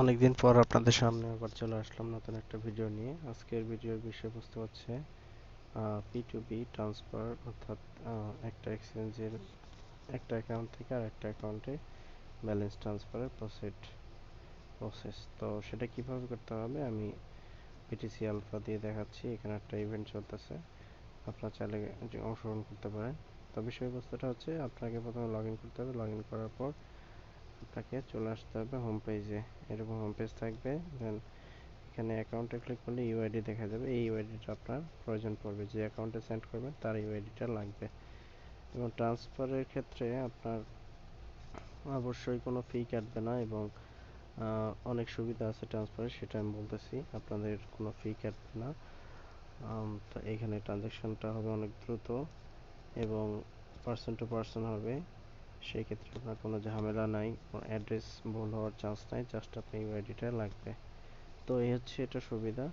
অনেকদিন পর আপনাদের সামনে আবার চলে আসলাম নতুন একটা ভিডিও নিয়ে। আজকের ভিডিওর বিষয়বস্তু হচ্ছে P2P ট্রান্সফার, অর্থাৎ একটা এক্সচেঞ্জের একটা অ্যাকাউন্ট থেকে আর একটা অ্যাকাউন্টে ব্যালেন্স ট্রান্সফারের প্রসেস। তো সেটা কিভাবে করতে হবে আমি BTC আলফা দিয়ে দেখাচ্ছি। এখানে একটা ইভেন্ট চলতেছে, আপনারা চাইলে অংশগ্রহণ করতে পারেন। তো বিষয়বস্তুটা হচ্ছে আপনাকে প্রথমে লগ ইন করতে হবে। লগ ইন করার পর আপনাকে চলে আসতে হবে হোম পেজে। এরকম হোম পেজ থাকবে। দেন এখানে অ্যাকাউন্টে ক্লিক করলে ইউআইডি দেখা যাবে। এই ইউআইডিটা আপনার প্রয়োজন পড়বে, যে অ্যাকাউন্টে সেন্ড করবেন তার ইউআইডিটা লাগবে। এবং ট্রান্সফারের ক্ষেত্রে আপনার অবশ্যই কোনো ফি কাটবে না, এবং অনেক সুবিধা আছে ট্রান্সফারে, সেটা আমি বলতেছি। আপনাদের কোনো ফি কাটবে না। তো এখানে ট্রানজ্যাকশনটা হবে অনেক দ্রুত এবং পার্সন টু পার্সন হবে। সেই ক্ষেত্রে আপনার কোনো ঝামেলা নাই, কোনো অ্যাড্রেস ভুল হওয়ার চান্স নাই, জাস্ট আপনার ইউআইডিটা লাগবে। তো এই হচ্ছে এটা সুবিধা।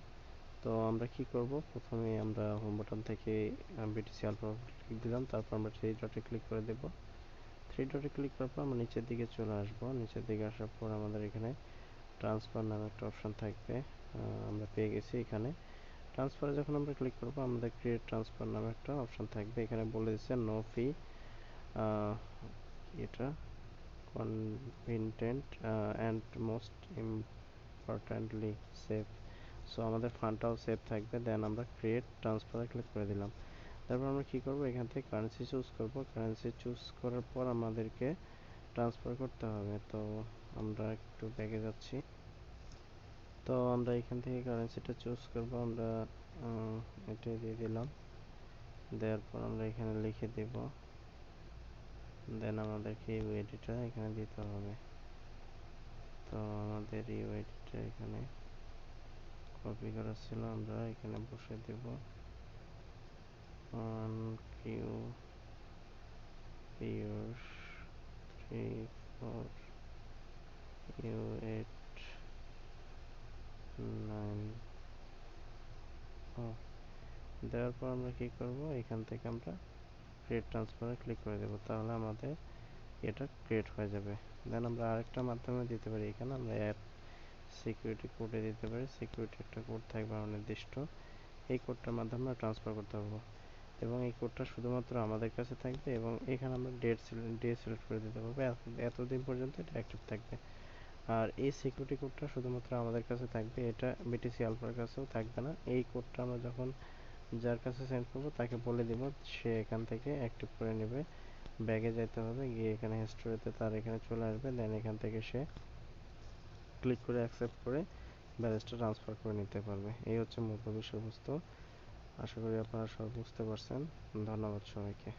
তো আমরা কি করব, প্রথমে আমরা হোম বাটন থেকে বিটিসি আলফা ক্লিক দিলাম, তারপর আমরা থ্রি ডটে ক্লিক করে দেব। থ্রি ডটে ক্লিক করার পর আমরা নিচের দিকে চলে আসব। নিচের দিকে আসার পর আমাদের এখানে ট্রান্সফার নামে একটা অপশন থাকবে, আমরা পেয়ে গেছি। এখানে ট্রান্সফারে যখন আমরা ক্লিক করব আমাদের ক্রিয়েট ট্রান্সফার নামে একটা অপশন থাকবে। এখানে বলে দিচ্ছে নো ফি, এটা convenient and most importantly safe. So আমাদের ফান্ডটাও সেভ থাকবে। দেন আমরা ক্রিয়েট ট্রান্সফারে ক্লিক করে দিলাম। তারপর আমরা কি করব, এখান থেকে কারেন্সি চুজ করব। কারেন্সি চুজ করার পর আমাদেরকে ট্রান্সফার করতে হবে। তো আমরা একটু ব্যাকে যাচ্ছি। তো আমরা এখান থেকে কারেন্সিটা চুজ করব। আমরা এটা দিয়ে দিলাম। দেওয়ার পর আমরা এখানে লিখে দেব। দেন আমাদেরকে ইউআইডিটা এখানে দিতে হবে। তো আমাদের ইউআইডিটা এখানে কপি করা ছিল, আমরা এখানে বসে দেব 1Q34U89। দেওয়ার পর আমরা কি করব, এখান থেকে আমরা ক্রিয়েট ট্রান্সফারে ক্লিক করে দেব। তাহলে আমাদের এটা ক্রিয়েট হয়ে যাবে। দেন আমরা আরেকটা মাধ্যমে দিতে পারি। এখানে আমরা অ্যাড সিকিউরিটি কোডে দিতে পারি। সিকিউরিটি একটা কোড থাকবে নির্দিষ্ট, এই কোডটার মাধ্যমে আমরা ট্রান্সফার করতে পারবো, এবং এই কোডটা শুধুমাত্র আমাদের কাছে থাকবে। এবং এখানে আমরা ডে সিলেক্ট করে দিতে পারবো, এতদিন পর্যন্ত এটা অ্যাক্টিভ থাকবে। আর এই সিকিউরিটি কোডটা শুধুমাত্র আমাদের কাছে থাকবে, এটা বিটিসি আলফার কাছেও থাকবে না। এই কোডটা আমরা যখন যার কাছে সেন্ড করব তাকে বলে দিব, সে এখান থেকে অ্যাক্টিভ করে নেবে। ব্যাগে যেতে হবে, গিয়ে এখানে হিস্টোরিতে তার এখানে চলে আসবে। দেন এখান থেকে সে ক্লিক করে অ্যাকসেপ্ট করে ব্যালেন্সটা ট্রান্সফার করে নিতে পারবে। এই হচ্ছে মূল বিষয়বস্তু। আশা করি আপনারা সব বুঝতে পারছেন। ধন্যবাদ সবাইকে।